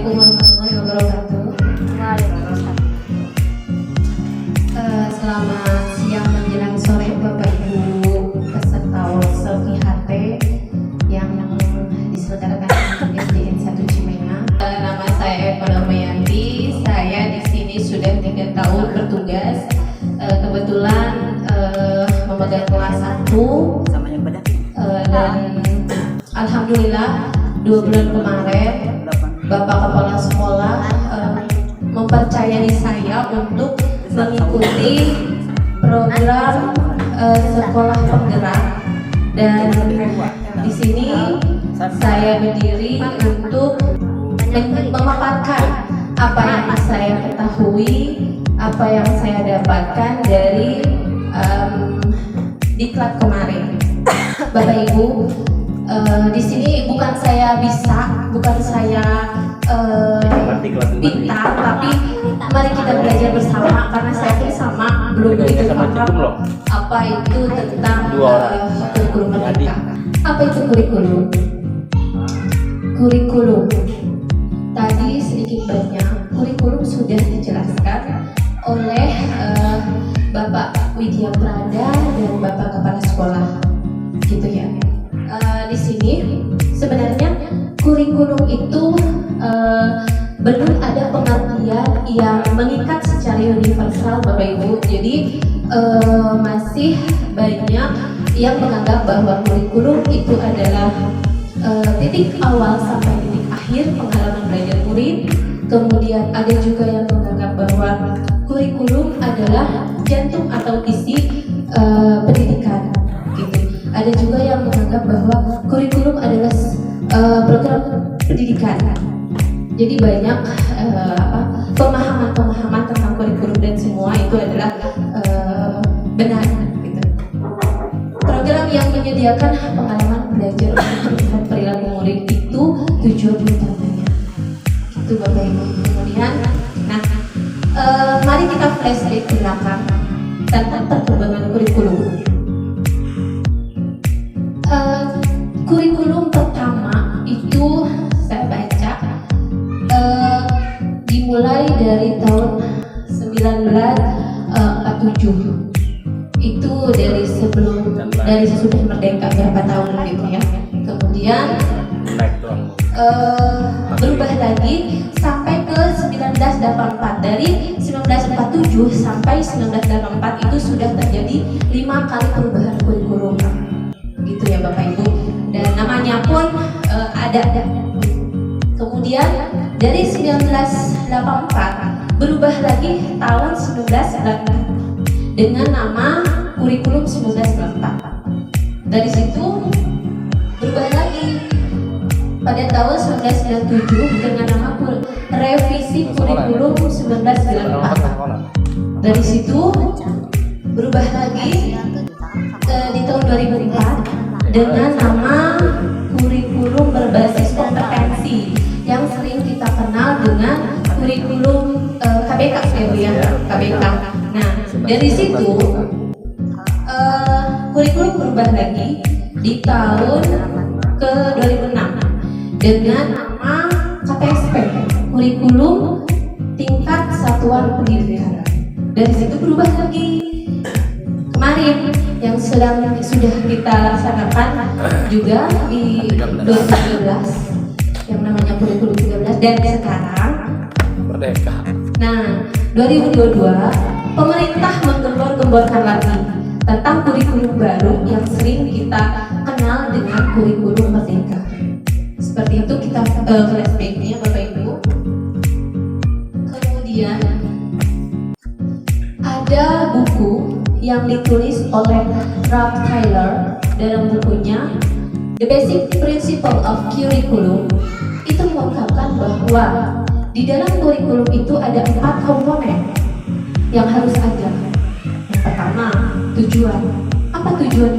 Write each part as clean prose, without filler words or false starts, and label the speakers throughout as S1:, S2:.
S1: Assalamualaikum warahmatullahi wabarakatuh. Selamat siang menjelang sore Bapak Ibu peserta workshop IHT yang diselenggarakan SDN 1 Cimenga. Nama saya Eko Nurmayanti. Saya di sini sudah 3 tahun bertugas. Kebetulan memegang kelas 1 dan alhamdulillah 2 bulan kemarin Bapak Kepala Sekolah mempercayai saya untuk mengikuti program sekolah penggerak, dan di sini saya berdiri untuk memaparkan apa yang saya ketahui, apa yang saya dapatkan dari diklat kemarin. Bapak Ibu, di sini bukan saya pintar, tapi mari kita belajar bersama, karena saya pun sama belum begitu paham apa itu tentang kurikulum merdeka. Apa itu kurikulum? Kurikulum tadi sedikit banyak kurikulum sudah dijelaskan oleh Bapak Widya Prada dan Bapak Kepala Sekolah, gitu ya. Di sini sebenarnya kurikulum itu belum ada pengertian yang mengikat secara universal, Bapak Ibu. Jadi masih banyak yang menganggap bahwa kurikulum itu adalah titik awal sampai titik akhir pengalaman belajar murid. Kemudian ada juga yang menganggap bahwa kurikulum adalah jantung atau isi pendidikan, gitu. Ada juga yang menganggap bahwa kurikulum adalah program pendidikan. Jadi banyak pemahaman tentang kurikulum, dan semua itu adalah benar, gitu. Program yang menyediakan pengalaman belajar untuk melihat perilaku murid itu tujuan utamanya, itu Bapak Ibu. Kemudian, mari kita flashback ke belakang tentang perkembangan kurikulum. Kurikulum pertama itu saya baca dimulai dari tahun 1947. Itu dari sesudah merdeka berapa tahun gitu ya. Kemudian berubah lagi sampai ke 1984. Dari 1947 sampai 1984 itu sudah terjadi 5 kali perubahan kurikulum, gitu ya Bapak Ibu. Dan namanya pun ada. Kemudian dari 1984 berubah lagi tahun 1990 dengan nama kurikulum 1994. Dari situ berubah lagi pada tahun 1997 dengan nama revisi kurikulum 1994. Dari situ berubah lagi di tahun 2004 dengan nama kurikulum berbasis kompetensi yang sering kita kenal dengan kurikulum KBK, ya, KBK. Nah, dari situ kurikulum berubah lagi di tahun ke 2006 dengan nama KTSP, kurikulum tingkat satuan pendidikan. Dari situ berubah lagi kemarin yang sudah kita laksanakan juga di 2013 yang namanya kurikulum 13, dan sekarang merdeka. Nah, 2022 pemerintah menggembor-gemborkan lagi tentang kurikulum baru yang sering kita kenal dengan kurikulum merdeka. Seperti itu kita flashback-nya Bapak Ibu. Kemudian ada buku yang ditulis oleh Ralph Taylor dalam bukunya The Basic Principle of Curriculum. Itu mengungkapkan bahwa di dalam kurikulum itu ada 4 komponen yang harus ada. Yang pertama, tujuan. Apa tujuan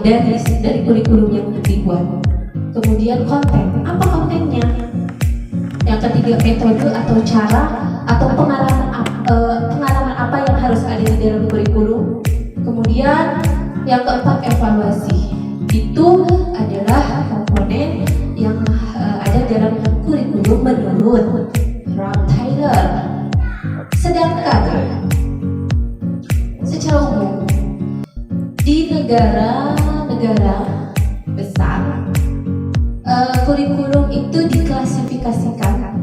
S1: dari kurikulum yang dibuat? Kemudian konten. Apa kontennya? Yang ketiga, metode atau cara atau pengalaman apa yang harus ada di dalam kurikulum. Kemudian yang keempat, evaluasi. Itu adalah komponen yang ada dalam kurikulum. nurut, Rottweiler. Sedangkan secara umum di negara-negara besar, kurikulum itu diklasifikasikan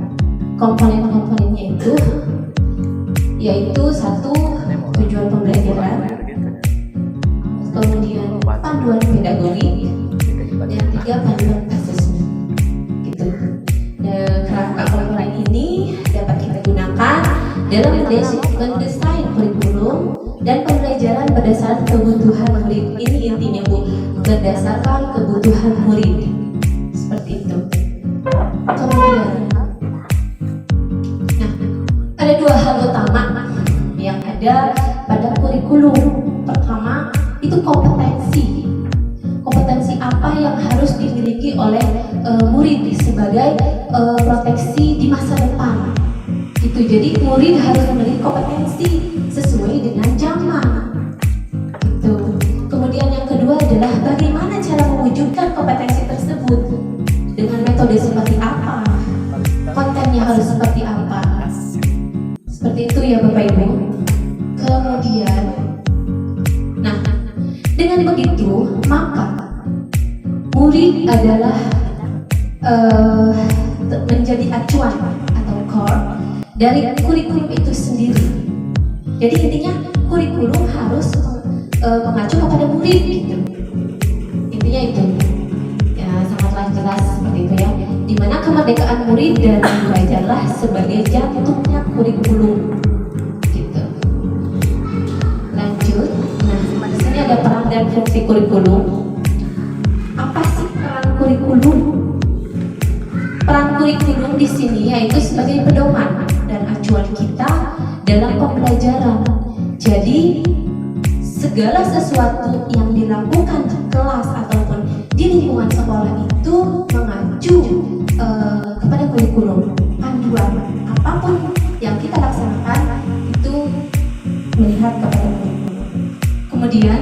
S1: komponen-komponennya itu, yaitu satu, tujuan pembelajaran, kemudian panduan pedagogik, dan tiga, panduan asesmen. Gitu. Kerangka komponen ini dapat kita gunakan dalam mendesain kurikulum dan pembelajaran berdasarkan kebutuhan murid. Ini intinya Bu, berdasarkan kebutuhan murid. Seperti itu. Kemudian, ada dua hal utama yang ada pada kurikulum. Pertama, itu kompetensi. Kompetensi apa yang harus dimiliki oleh murid sebagai proteksi di masa depan. Itu jadi murid harus memiliki kompetensi sesuai dengan zaman. Gitu. Kemudian yang kedua adalah bagaimana cara mewujudkan kompetensi tersebut, dengan metode seperti apa, kontennya harus seperti apa. Seperti itu ya Bapak Ibu. Kemudian, dengan begitu maka murid adalah menjadi acuan atau core dari kurikulum itu sendiri. Jadi intinya kurikulum harus mengacu kepada murid gitu. Intinya itu ya, sangatlah jelas seperti itu ya. Dimana kemerdekaan murid dan belajarlah sebagai jantungnya kurikulum gitu. Lanjut. Di sini ada peran dan fungsi kurikulum. Apa sih peran kurikulum? Peran kurikulum di sini yaitu sebagai pedoman dan acuan kita dalam pembelajaran. Jadi segala sesuatu yang dilakukan di kelas ataupun di lingkungan sekolah itu mengacu kepada kurikulum. Panduan apapun yang kita laksanakan itu melihat kepada kurikulum. Kemudian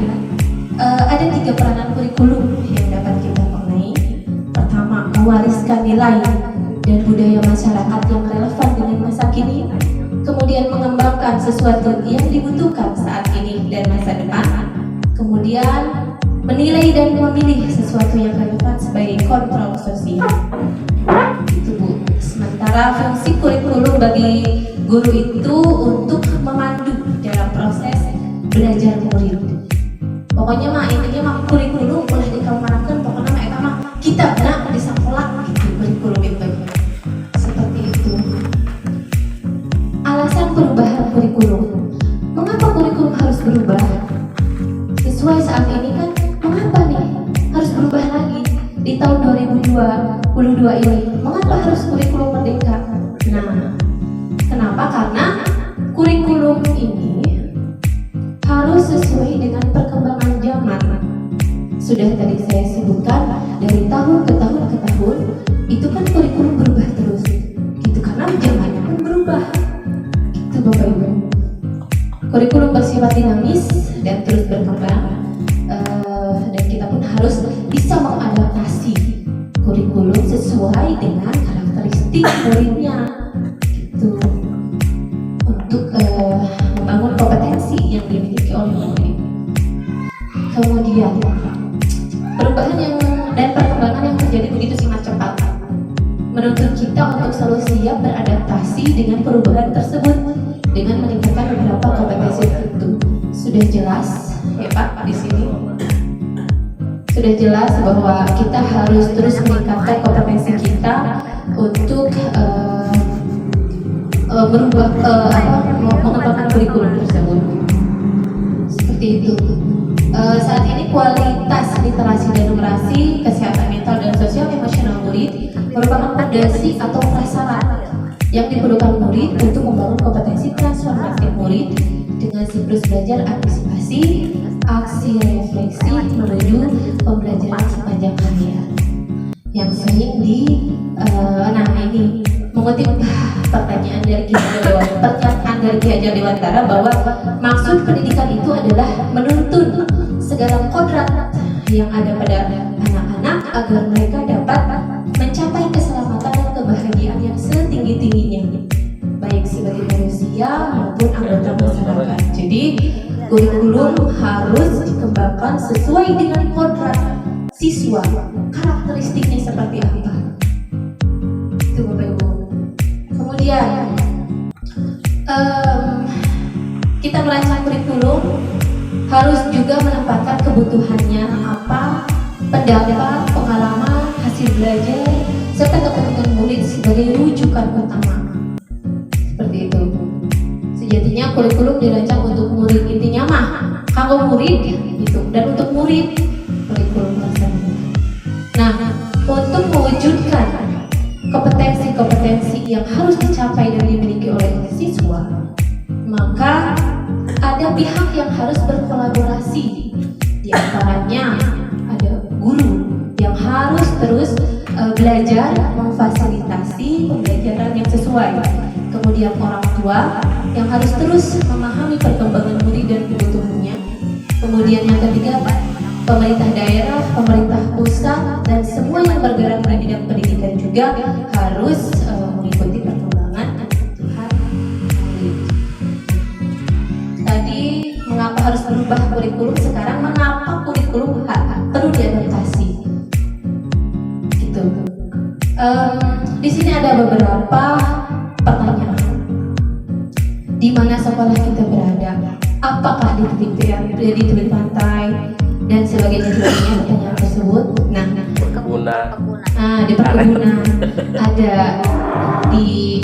S1: ada tiga peranan kurikulum yang dapat kita maknai. Pertama, mewariskan nilai dan budaya masyarakat yang relevan dengan masa kini. Kemudian mengembangkan sesuatu yang dibutuhkan saat ini dan masa depan. Kemudian menilai dan memilih sesuatu yang relevan sebagai kontrol sosial. Itu Bu. Sementara fungsi kurikulum bagi guru itu untuk memandu dalam proses belajar murid. Pokoknya mah intinya mah kurikulum ulah dikamanakeun, pokoknya mah eta mah kita benar di sekolah gitu kurikulum itu. Seperti itu. Alasan perubahan kurikulum. Mengapa kurikulum harus berubah? Sesuai saat ini kan, mengapa nih harus berubah lagi di tahun 2022 ini? Mengapa harus kurikulum merdeka? Nah, kenapa? Karena kurikulum ini harus sesuai dengan perkembangan zaman. Sudah tadi saya sebutkan, dari tahun ke tahun ke tahun itu kan kurikulum berubah terus gitu, karena zamannya pun berubah gitu Bapak Ibu. Kurikulum bersifat dinamis dan terus berkembang, dan kita pun harus bisa mengadaptasi kurikulum sesuai dengan karakteristik muridnya gitu, untuk membangun kompetensi yang dimiliki oleh murid. Kemudian perubahan dan perkembangan yang terjadi begitu sangat cepat menuntut kita untuk selalu siap beradaptasi dengan perubahan tersebut dengan meningkatkan beberapa kompetensi tertentu. Sudah jelas ya Pak di sini. Sudah jelas bahwa kita harus terus meningkatkan kompetensi kita untuk mengembangkan kurikulum tersebut. Seperti itu. Saat ini kualitas literasi dan numerasi, kesehatan mental dan sosial emosional murid merupakan fondasi atau prasyarat yang diperlukan murid untuk membangun kompetensi transformatif murid dengan siklus belajar antisipasi, aksi refleksi menuju pembelajaran sepanjang hayat. Yang sering ini mengutip pernyataan dari Ki Hajar Dewantara bahwa maksud pendidikan itu adalah menuntun segala kodrat yang ada pada anak-anak agar mereka dapat mencapai keselamatan dan kebahagiaan yang setinggi maupun anggota masyarakat. Jadi kurikulum harus dikembangkan sesuai dengan kodrat siswa, karakteristiknya seperti apa. Itu Bapak Ibu. Kemudian kita merancang kurikulum harus juga menempatkan kebutuhannya apa, pendapat, pengalaman, hasil belajar, serta kepentingan murid sebagai rujukan utama. Seperti itu. Sejatinya kurikulum dirancang untuk murid, intinya mah kalau murid gitu, dan untuk murid kurikulum tersebut. Nah, untuk mewujudkan kompetensi-kompetensi yang harus dicapai dan dimiliki oleh siswa, maka ada pihak yang harus berkolaborasi. Di antaranya ada guru yang harus terus belajar memfasilitasi pembelajaran yang sesuai. Kemudian orang tua yang harus terus memahami perkembangan murid dan kebutuhannya. Kemudian yang ketiga, pemerintah daerah, pemerintah pusat, dan semua yang bergerak di bidang pendidikan juga harus mengikuti perkembangan dan kebutuhan murid. Tadi mengapa harus berubah kurikulum, sekarang mengapa kurikulum perlu diadaptasi. Gitu. Di sini ada beberapa pertanyaan. Di mana sekolah kita berada? Apakah di tepi pantai dan sebagainya pertanyaan tersebut? Nah, di perkebunan, ada di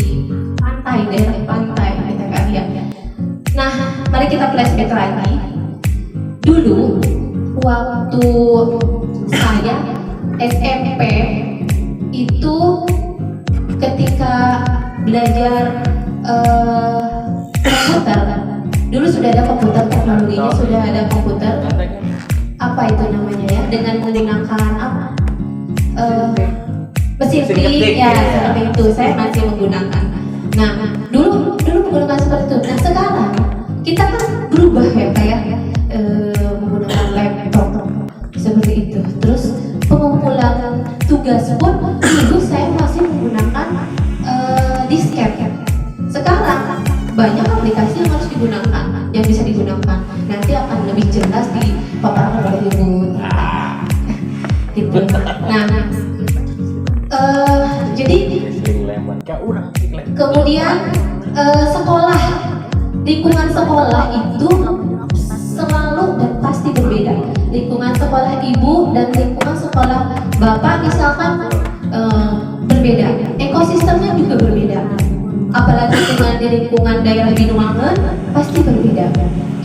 S1: pantai, daerah pantai, kita kan lihat. Nah, mari kita flashback lagi. Dulu waktu saya SMP itu ketika belajar komputer, dulu sudah ada komputer, teknologinya sudah ada komputer. Apa itu namanya ya? Dengan menggunakan apa? Mesin ketik ya, seperti itu. Saya masih menggunakan. Nah, dulu menggunakan seperti itu. Nah, sekarang kita kan berubah ya, kayak menggunakan laptop seperti itu. Terus pengumpulan tugas pun dulu saya masih menggunakan disket. Sekarang banyak aplikasi yang harus digunakan, yang bisa digunakan. Nanti akan lebih jelas dipaparkan oleh Ibu. Gitu. Nah, jadi kemudian sekolah, lingkungan sekolah itu selalu dan pasti berbeda. Lingkungan sekolah ibu dan lingkungan sekolah bapak misalkan berbeda. Ekosistemnya juga berbeda. Apalagi dengan di lingkungan daerah Binuangan pasti berbeda.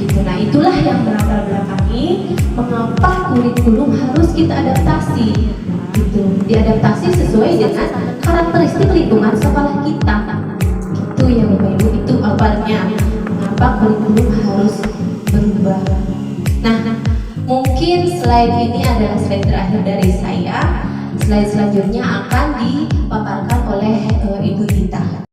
S1: Gitu. Nah, itulah yang melatar belakangi mengapa kurikulum harus kita adaptasi. Gitu. Diadaptasi sesuai dengan karakteristik lingkungan sekolah kita. Itu ya Bapak Ibu, itu awalnya mengapa kurikulum harus berubah. Nah, mungkin slide ini adalah slide terakhir dari saya. Slide selanjutnya akan dipaparkan oleh Ibu Dita.